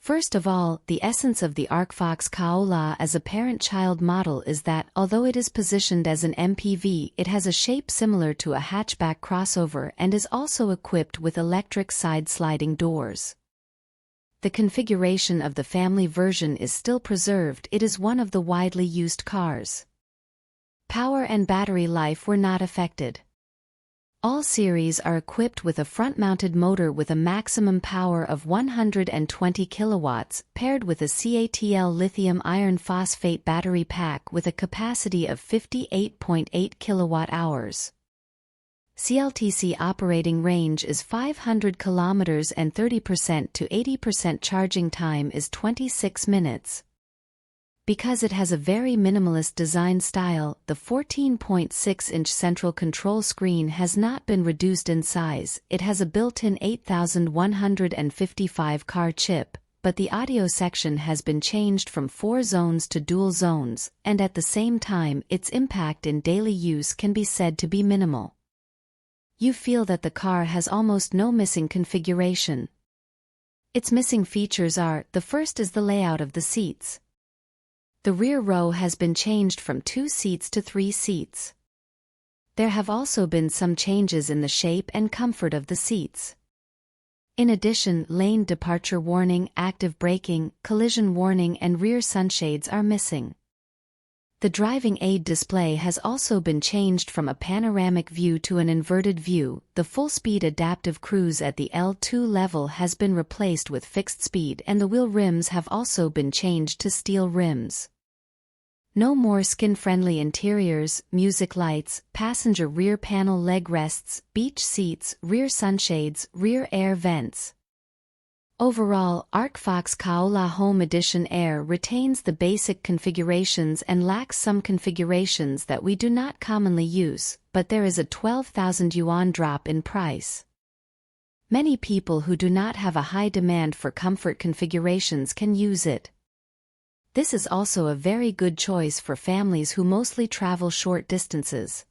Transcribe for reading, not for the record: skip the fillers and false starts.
First of all, the essence of the Arcfox Kaola as a parent-child model is that, although it is positioned as an MPV, it has a shape similar to a hatchback crossover and is also equipped with electric side-sliding doors. The configuration of the family version is still preserved. It is one of the widely used cars. Power and battery life were not affected. All series are equipped with a front-mounted motor with a maximum power of 120 kilowatts, paired with a CATL lithium iron phosphate battery pack with a capacity of 58.8 kilowatt-hours. CLTC operating range is 500 kilometers and 30% to 80% charging time is 26 minutes. Because it has a very minimalist design style, the 14.6-inch central control screen has not been reduced in size. It has a built-in 8155 car chip, but the audio section has been changed from 4 zones to dual zones, and at the same time its impact in daily use can be said to be minimal. You feel that the car has almost no missing configuration. Its missing features are: the first is the layout of the seats. The rear row has been changed from 2 seats to 3 seats. There have also been some changes in the shape and comfort of the seats. In addition, lane departure warning, active braking, collision warning and rear sunshades are missing. The driving aid display has also been changed from a panoramic view to an inverted view. The full-speed adaptive cruise at the L2 level has been replaced with fixed speed, and the wheel rims have also been changed to steel rims. No more skin-friendly interiors, music lights, passenger rear panel leg rests, beach seats, rear sunshades, rear air vents. Overall, Arcfox Kaola Home Edition Air retains the basic configurations and lacks some configurations that we do not commonly use, but there is a 12,000 yuan drop in price. Many people who do not have a high demand for comfort configurations can use it. This is also a very good choice for families who mostly travel short distances.